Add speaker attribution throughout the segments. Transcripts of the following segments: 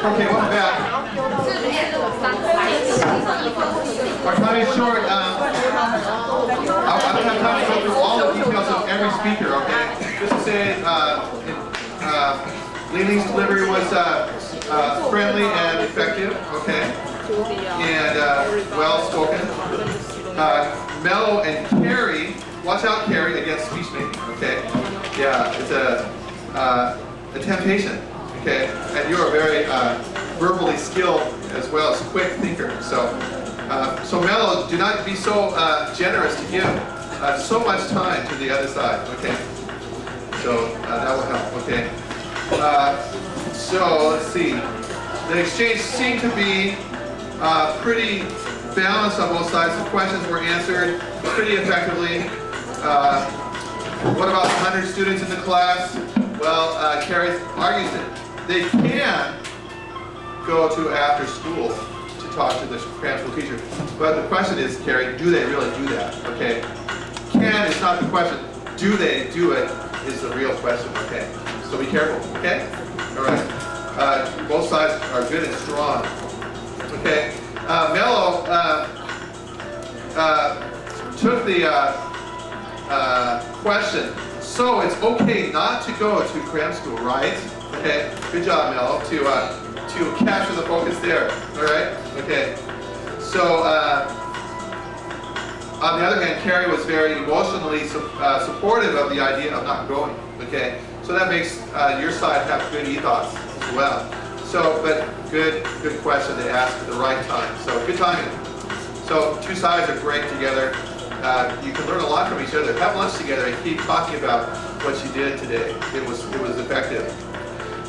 Speaker 1: Okay, welcome back. Our time is short. I don't have time to go through all the details of every speaker, okay? Just to say, Lili's delivery was friendly and effective, okay? And well spoken. Mello and Carrie, watch out, Carrie, against speech making, okay? Yeah, it's a temptation, okay? And you are very verbally skilled as well as quick thinker. So Mello, do not be so generous to give so much time to the other side, okay? So that will help, okay? So let's see. The exchange seemed to be pretty balanced on both sides. The questions were answered pretty effectively. What about 100 students in the class? Well, Carrie argues that they can go to after school to talk to the Cram school teacher. But the question is, Carrie, do they really do that? Okay. Can is not the question. Do they do it is the real question, okay? So be careful, okay? All right. Both sides are good and strong. Okay. Mello took the question. So it's okay not to go to Cram school, right? Okay. Good job, Mello, to capture the focus there. All right. Okay. So on the other hand, Carrie was very emotionally supportive of the idea of not going. Okay. So that makes your side have good ethos as well. So, but good question to ask at the right time. So good timing. So two sides are great together. You can learn a lot from each other. Have lunch together and keep talking about what you did today. It was effective.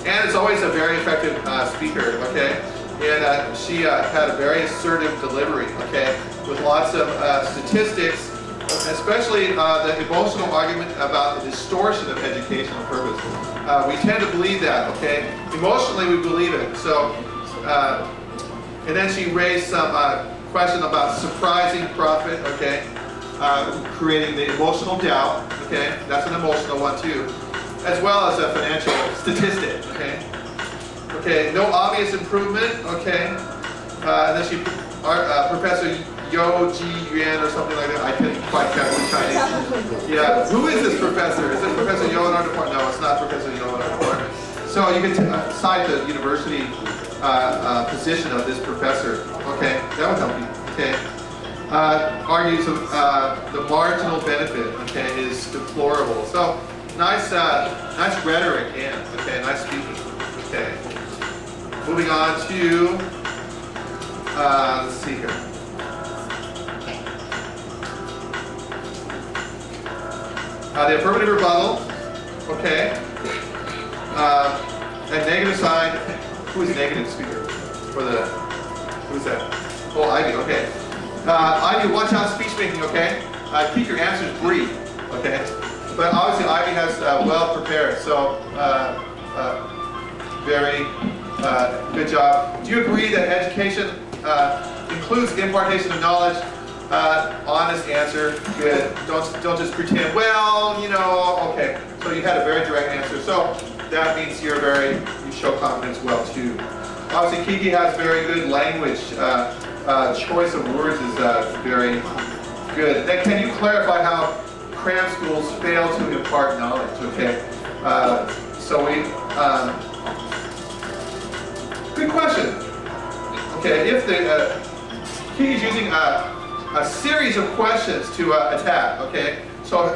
Speaker 1: And it's always a very effective speaker, okay? And she had a very assertive delivery, okay? With lots of statistics, especially the emotional argument about the distortion of educational purpose. We tend to believe that, okay? Emotionally, we believe it. So, and then she raised some question about surprising profit, okay? Creating the emotional doubt, okay? That's an emotional one too, as well as a financial statistic, okay? Okay, no obvious improvement, okay? And then she, Professor Yo Ji Yuan or something like that. I couldn't quite catch the Chinese. Yeah, who is this professor? Is it Professor Yo in our department? No, it's not Professor Yo in our department. So you can cite the university position of this professor. Okay, that would help you. Okay. Argues the marginal benefit, okay, is deplorable. So nice rhetoric and okay, nice speaking. Okay. Moving on to let's see here. The affirmative rebuttal, okay. And negative side. Who is negative speaker? For the who's that? Oh, Ivy. Okay. Ivy, watch out speech making, okay? Keep your answers brief, okay? But obviously Ivy has well prepared, so very good job. Do you agree that education includes impartation of knowledge? Honest answer, good. Don't just pretend, well, you know, okay. So you had a very direct answer. So that means you show confidence well too. Obviously Kiki has very good language. Choice of words is very good. Then can you clarify how Cram schools fail to impart knowledge? Okay. So we, good question. Okay, if the Kiki's using a series of questions to attack. Okay, so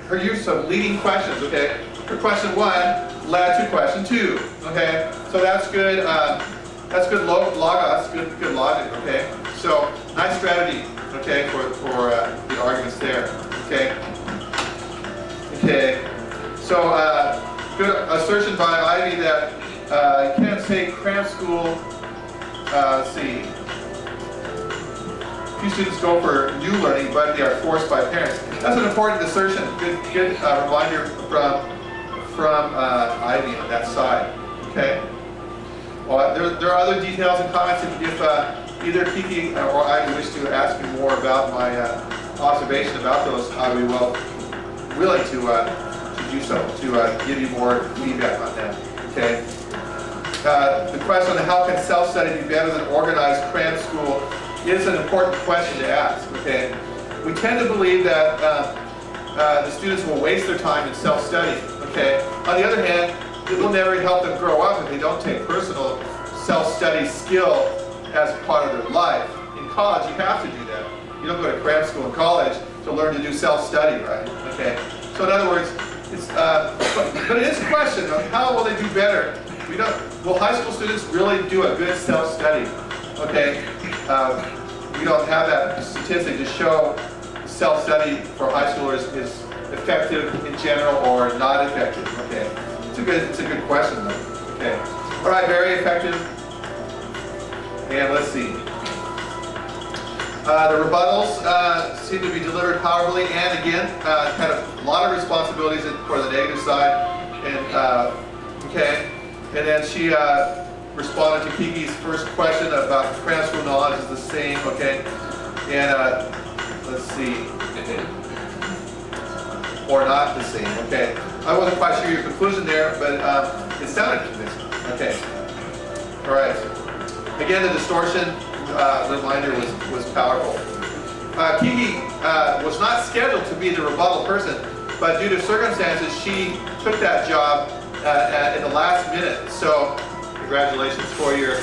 Speaker 1: her use of leading questions. Okay, her question 1 led to question 2. Okay, so that's good. That's good logos, good logic, okay? So, nice strategy, okay, for the arguments there, okay? Okay, so good assertion by Ivy that you can't say Cram school, let's see, few students go for new learning, but they are forced by parents. That's an important assertion, good reminder from Ivy on that side, okay? Well, there are other details and comments if either Kiki or I wish to ask me more about my observation about those. I would be willing to do so, to give you more feedback on that. Okay. The question on how can self-study be better than organized cram school is an important question to ask. Okay, we tend to believe that the students will waste their time in self-study. Okay, on the other hand, it will never help them grow up if they don't take personal self-study skill as part of their life. In college, you have to do that. You don't go to cram school in college to learn to do self-study, right? Okay, so in other words, it's, but it is a question of how will they do better. Will high school students really do a good self-study? Okay, we don't have that statistic to show self-study for high schoolers is effective in general or not effective. Okay, it's a good question though. Okay, all right, very effective. And let's see. The rebuttals seem to be delivered powerfully, and again, kind of a lot of responsibilities for the negative side. And okay. And then she responded to Kiki's first question about cram school knowledge is the same, okay? And let's see, or not the same, okay? I wasn't quite sure your conclusion there, but it sounded convincing, okay? All right. Again, the distortion reminder was powerful. Kiki was not scheduled to be the rebuttal person, but due to circumstances, she took that job in the last minute. So congratulations for your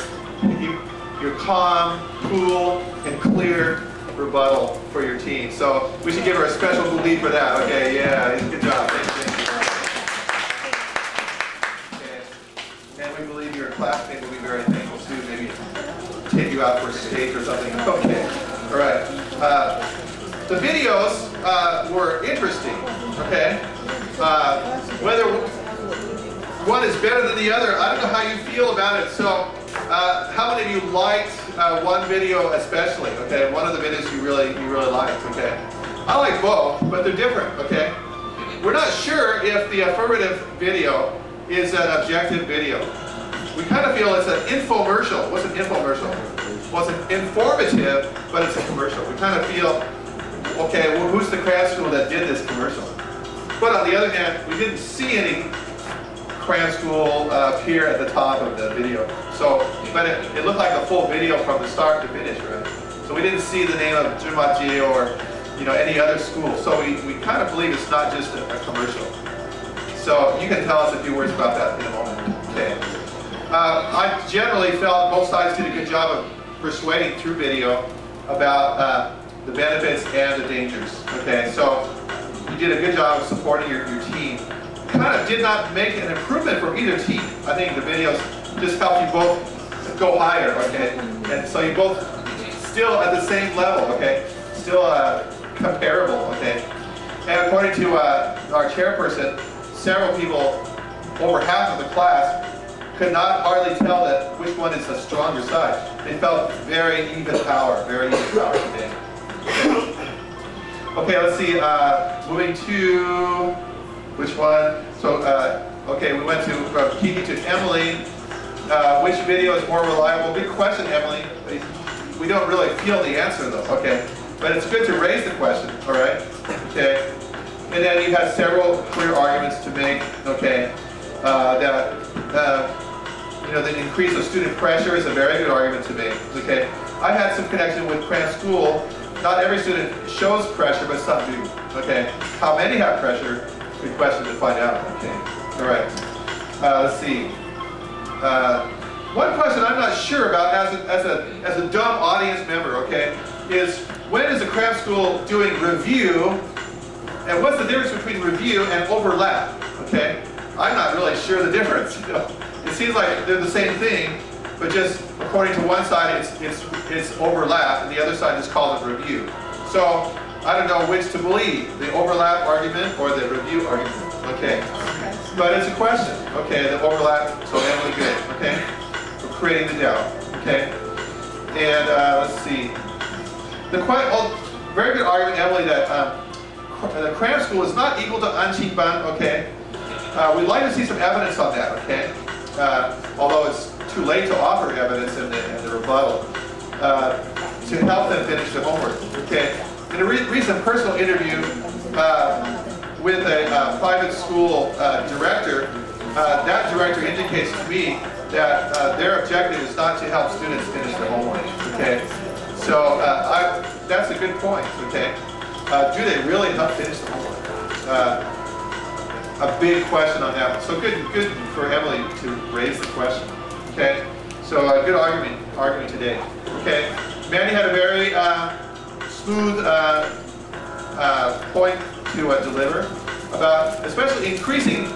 Speaker 1: calm, cool, and clear rebuttal for your team. So we should give her a special belief for that. Okay, yeah, good job. Thank you. Okay. And we believe your classmate will be very thankful too. Maybe take you out for a steak or something. Okay, all right. The videos were interesting. Okay, whether one is better than the other, I don't know how you feel about it. So, how many of you liked one video especially? Okay, one of the videos you really liked. Okay, I like both, but they're different. Okay, we're not sure if the affirmative video is an objective video. We kind of feel it's an infomercial. What's an infomercial? Well, it's informative, but it's a commercial. We kind of feel, okay, well, who's the cram school that did this commercial? But on the other hand, we didn't see any cram school appear at the top of the video. So, but it looked like a full video from the start to finish, right? So we didn't see the name of Jumaji or any other school. So we kind of believe it's not just a commercial. So you can tell us a few words about that in a moment. Okay. I generally felt both sides did a good job of persuading through video about the benefits and the dangers. Okay, so you did a good job of supporting your team. Kind of did not make an improvement for either team. I think the videos just helped you both go higher, okay? And so you both still at the same level, okay? Still comparable, okay? And according to our chairperson, several people, over half of the class, could not hardly tell that which one is the stronger side. They felt very even power, okay? Okay, let's see, moving to, which one? So, okay, we went from Kiki to Emily. Which video is more reliable? Good question, Emily. We don't really feel the answer though, okay? But it's good to raise the question, all right? Okay. And then you had several clear arguments to make, okay? The increase of student pressure is a very good argument to make, okay? I had some connection with Cram School. Not every student shows pressure, but some do, okay? How many have pressure? Good question to find out, okay? All right. Let's see. One question I'm not sure about as a dumb audience member, okay, is when is a Cram School doing review, and what's the difference between review and overlap, okay? I'm not really sure the difference, It seems like they're the same thing, but just according to one side it's overlap, and the other side just calls it review. So I don't know which to believe, the overlap argument or the review argument, okay? But it's a question, okay, the overlap, so Emily, good, okay? We're creating the doubt, okay? And let's see. Very good argument, Emily, that the Cram School is not equal to Anqingban, okay? We'd like to see some evidence on that, okay? Although it's too late to offer evidence in the rebuttal, to help them finish the homework, okay? In a recent personal interview with a private school director, that director indicates to me that their objective is not to help students finish their homework. Okay, so that's a good point. Okay, do they really help finish the homework? A big question on that one. So good for Emily to raise the question. Okay, so a good argument today. Okay, Manny had a very smooth point to deliver about especially increasing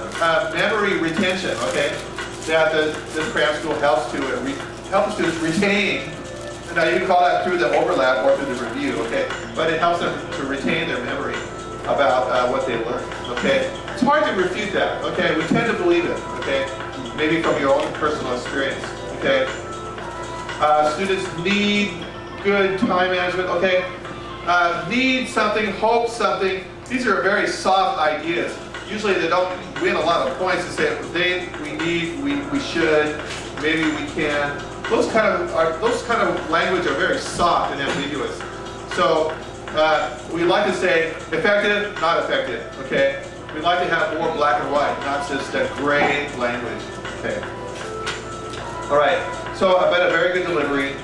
Speaker 1: memory retention. Okay, that the Cram school helps to help the students retain. Now you can call that through the overlap or through the review. Okay, but it helps them to retain their memory about what they learned. Okay, it's hard to refute that. Okay, we tend to believe it. Okay, maybe from your own personal experience. Okay, students need good time management. Okay, need something, hope something. These are very soft ideas. Usually they don't win a lot of points to say we need, we should, maybe we can. Those kind of language are very soft and ambiguous. So we like to say effective, not effective. Okay, we like to have more black and white, not just that gray language. Okay. All right. So I bet a very good delivery,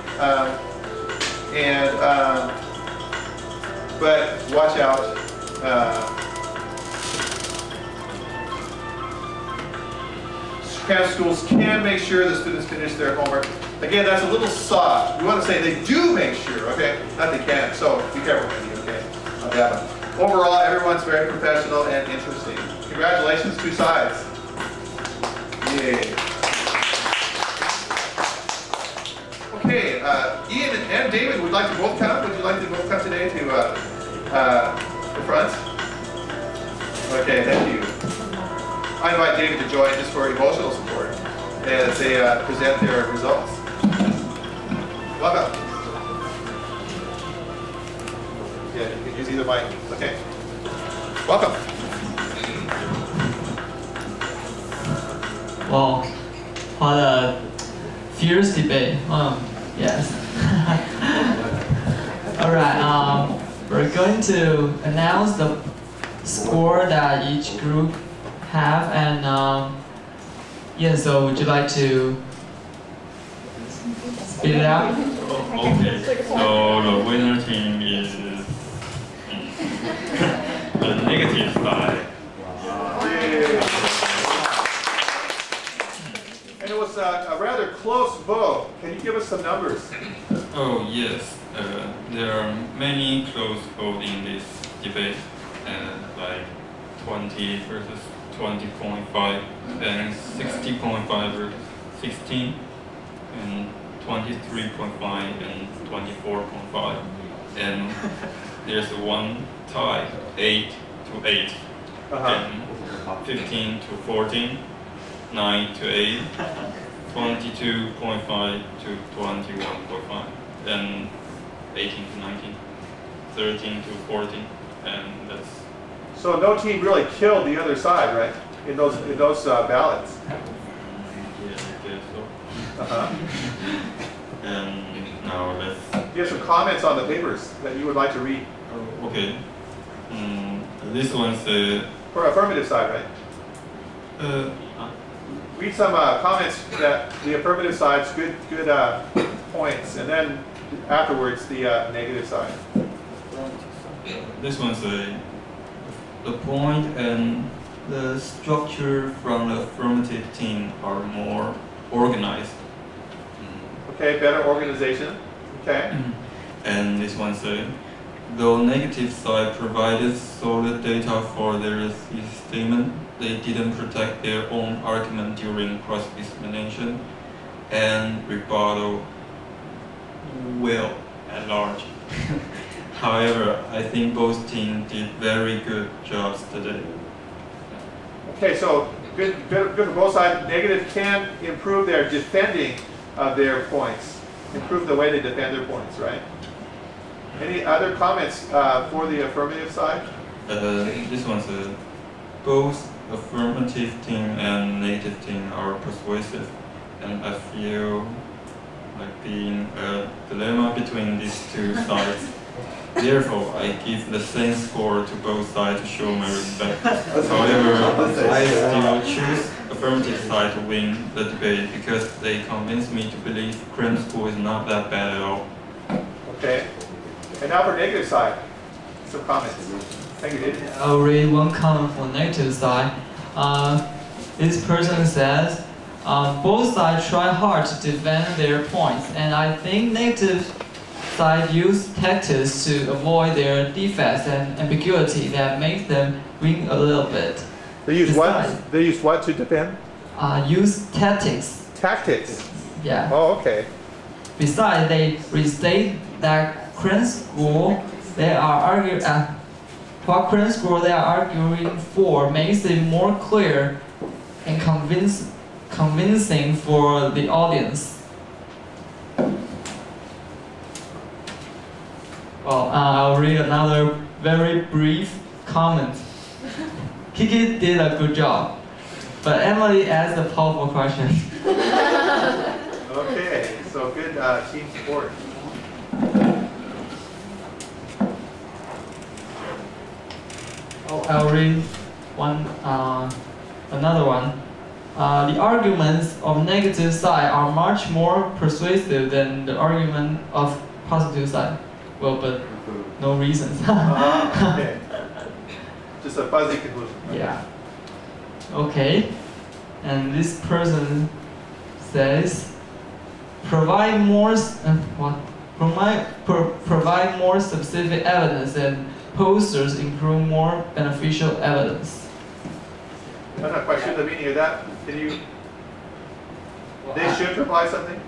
Speaker 1: but watch out. Cram schools can make sure the students finish their homework. Again, that's a little soft. We want to say they do make sure, okay? Not they can. So be careful with you, okay? On that one. Overall, everyone's very professional and interesting. Congratulations, two sides. Yay. Okay, Ian and David would like to both come. Would you like to both come today to the front? Okay, thank you. I invite David to join just for emotional support as they present their results. Welcome. Yeah, you can use either mic. Okay. Welcome.
Speaker 2: Well, what a fierce debate. Yes. All right. We're going to announce the score that each group have, and yeah, so would you like to spit it out?
Speaker 3: Okay, so the winner team is the negative side.
Speaker 1: And it was a rather close vote. Can you give us some numbers?
Speaker 3: Oh yes, there are many close votes in this debate, like 20 versus 20.5 and 60.5 versus 16 and 23.5 and 24.5, and there's one tie, 8 to 8, and 15 to 14, 9 to 8, 22.5 to 21.5, and 18 to 19, 13 to 14, and that's.
Speaker 1: So no team really killed the other side, right? In those ballots.
Speaker 3: Yeah, I guess so. And now let's.
Speaker 1: You have some comments on the papers that you would like to read.
Speaker 3: Oh, okay. This one's
Speaker 1: for affirmative side, right? Read some comments that the affirmative side's good points, and then afterwards the negative side.
Speaker 3: This one's the point and the structure from the affirmative team are more organized.
Speaker 1: Okay, better organization. Okay.
Speaker 3: And this one's though negative side provided solid data for their statement, they didn't protect their own argument during cross-examination and rebuttal well at large. However, I think both teams did very good jobs today.
Speaker 1: Okay, so good for both sides. Negative can improve their defending of their points, improve the way they defend their points, right? Any other comments for the affirmative side?
Speaker 3: This one's both affirmative team and negative team are persuasive, and I feel like being a dilemma between these two sides. Therefore, I give the same score to both sides to show my respect. However, I still choose affirmative side to win the debate because they convinced me to believe Cram school is not that bad at all.
Speaker 1: Okay. And now for negative side, some comments. Thank you, David.
Speaker 2: I'll read one comment for negative side. This person says, both sides try hard to defend their points, and I think negative side use tactics to avoid their defects and ambiguity that make them win a little bit.
Speaker 1: They use what? They use what to defend?
Speaker 2: Use tactics.
Speaker 1: Tactics.
Speaker 2: Yeah.
Speaker 1: Oh, okay.
Speaker 2: Besides, they restate that Cram school they are arguing what Cram school they are arguing for makes it more clear and convincing for the audience. Well, I'll read another very brief comment. Kiki did a good job, but Emily asked a powerful question.
Speaker 1: Okay, so good team support.
Speaker 2: I'll read another one. The arguments of negative side are much more persuasive than the argument of positive side. Well, but no reasons.
Speaker 1: Okay. Just a fuzzy conclusion.
Speaker 2: Yeah. Okay. And this person says, provide more specific evidence and posters include more beneficial evidence.
Speaker 1: I'm not quite sure the meaning of that. Can you? They should provide something.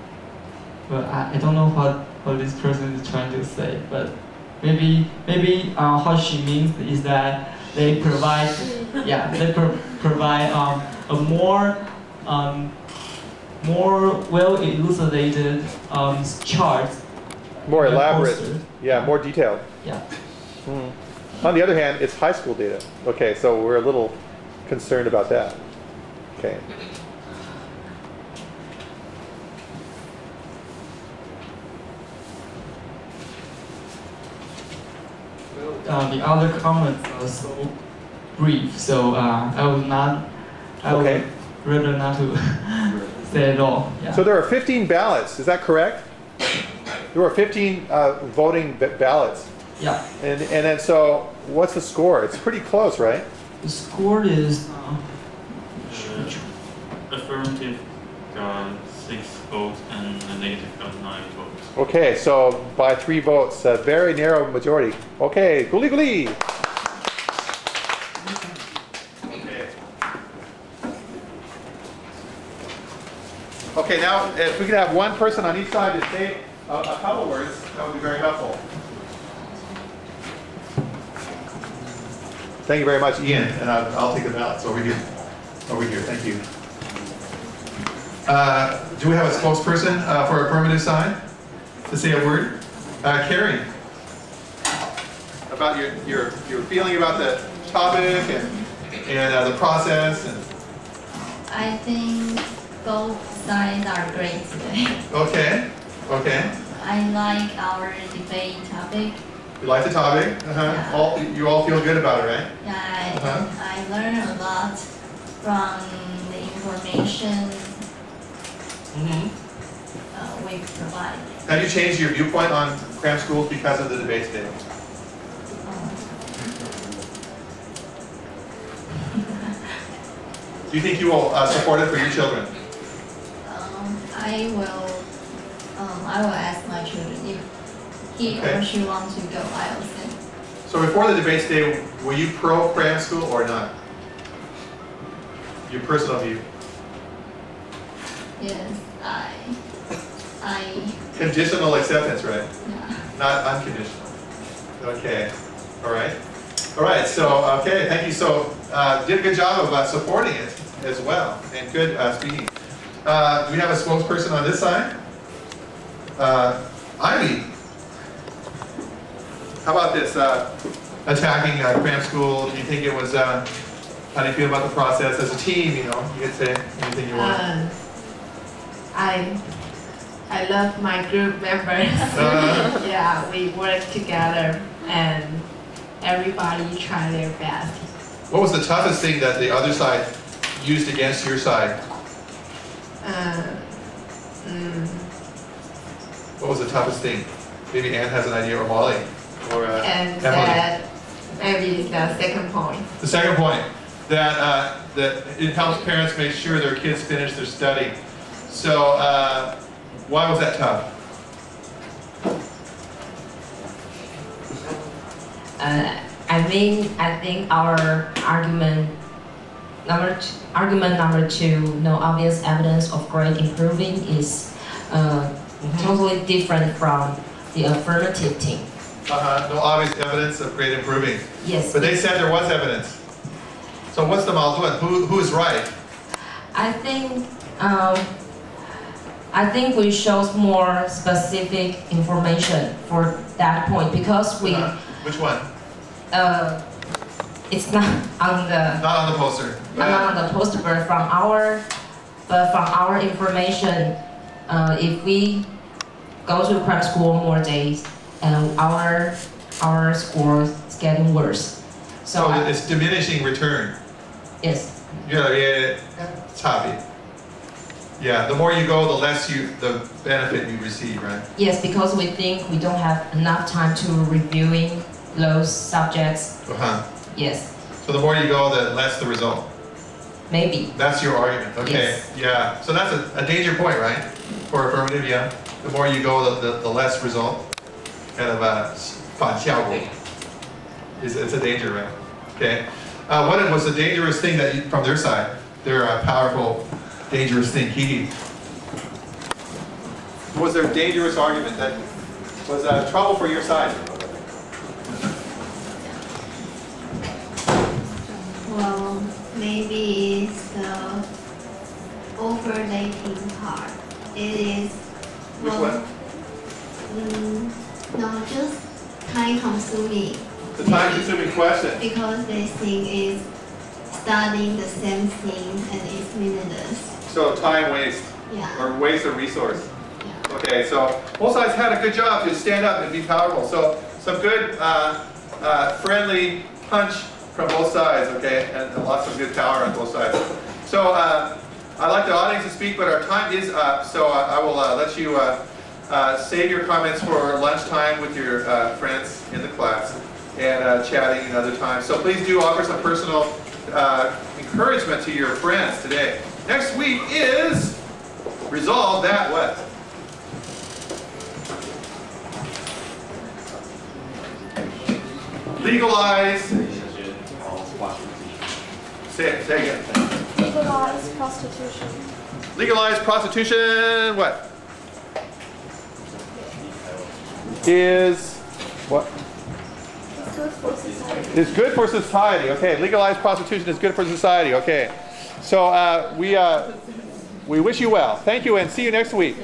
Speaker 2: Well, I don't know what this person is trying to say, but maybe what she means is that they provide, provide a more well elucidated charts.
Speaker 1: More elaborate.
Speaker 2: Posters.
Speaker 1: Yeah, more detailed.
Speaker 2: Yeah.
Speaker 1: On the other hand, it's high school data. Okay, so we're a little concerned about that. Okay.
Speaker 2: The other comments are so brief, so I would rather not to say at all. Yeah.
Speaker 1: So there are 15 ballots, is that correct? There were 15 voting ballots.
Speaker 2: Yeah.
Speaker 1: And then so what's the score? It's pretty close, right?
Speaker 2: The score is
Speaker 3: Affirmative got 6 votes and the negative got 9 votes.
Speaker 1: Okay, so by 3 votes, a very narrow majority. Okay, guli guli. Okay, now if we could have one person on each side to say a couple words, that would be very helpful. Thank you very much, Ian, and I'll take the ballots over here. Over here, thank you. Do we have a spokesperson for affirmative side to say a word? Carrie, about your feeling about the topic and the process. And
Speaker 4: I think both sides are great today.
Speaker 1: okay, okay.
Speaker 4: I like our debate topic.
Speaker 1: You like the topic?
Speaker 4: Yeah.
Speaker 1: You all feel good about it, right?
Speaker 4: Yeah, I learned a lot from the information we provide.
Speaker 1: Have you changed your viewpoint on Cram schools because of the debate today? Do you think you will support it for your children?
Speaker 4: I will ask my children if he or she wants to go. I will send.
Speaker 1: So before the debate today, were you pro Cram school or not? Your personal view?
Speaker 4: Yes, I.
Speaker 1: Conditional acceptance, right?
Speaker 4: Yeah.
Speaker 1: Not unconditional. Okay. All right. All right. So okay. Thank you. So did a good job of supporting it as well, and good speaking. Do we have a spokesperson on this side? Ivy. How about this? Attacking Cram school. Do you think it was? How do you feel about the process as a team? You know, you can say anything you want.
Speaker 5: I love my group members. Yeah, we work together and everybody try their best.
Speaker 1: What was the toughest thing that the other side used against your side? What was the toughest thing? Maybe Anne has an idea, or Molly, or
Speaker 5: And
Speaker 1: Emily.
Speaker 5: that maybe the second point.
Speaker 1: The second point, that it helps parents make sure their kids finish their study. So why was that tough?
Speaker 6: I think our argument number two, no obvious evidence of grade improving, is totally different from the affirmative team.
Speaker 1: No obvious evidence of grade improving.
Speaker 6: Yes.
Speaker 1: But they said there was evidence. So what's the Malduan? Who is right?
Speaker 6: I think we shows more specific information for that point, because we.
Speaker 1: Which one?
Speaker 6: It's not on the.
Speaker 1: Not on the poster.
Speaker 6: Not on the poster, but from our information, if we go to prep school more days, and our score is getting worse. So
Speaker 1: it's diminishing return.
Speaker 6: Yes.
Speaker 1: Yeah, it's happy. Yeah, the more you go, the less the benefit you receive, right?
Speaker 6: Yes, because we think we don't have enough time to reviewing those subjects. Yes.
Speaker 1: So the more you go, the less the result.
Speaker 6: Maybe.
Speaker 1: That's your argument. Okay.
Speaker 6: Yes.
Speaker 1: Yeah. So that's a danger point, right? For affirmative, yeah. The more you go, the less result. Kind of a 反效果. It's a danger, right? Okay. What was the dangerous thing that from their side? Their powerful, dangerous thing, Kiki. Was there a dangerous argument that was trouble for your side?
Speaker 4: Well, maybe it's the overlapping part. It is.
Speaker 1: Which one?
Speaker 4: No, just time-consuming.
Speaker 1: The time-consuming question.
Speaker 4: Because they think it's studying the same thing and it's meaningless.
Speaker 1: So time waste.
Speaker 4: Yeah.
Speaker 1: Or waste of resource.
Speaker 4: Yeah.
Speaker 1: Okay, so both sides had a good job to stand up and be powerful. So some good friendly punch from both sides, okay, and lots of good power on both sides. So I'd like the audience to speak, but our time is up, so I will let you save your comments for lunchtime with your friends in the class and chatting another time. So please do offer some personal encouragement to your friends today. Next week is resolve that what? Legalize. Say again.
Speaker 7: Legalize prostitution.
Speaker 1: Legalize prostitution. What? Is what?
Speaker 7: It's good for society.
Speaker 1: Is good for society. Okay. Legalize prostitution is good for society. Okay. So we wish you well. Thank you, and see you next week.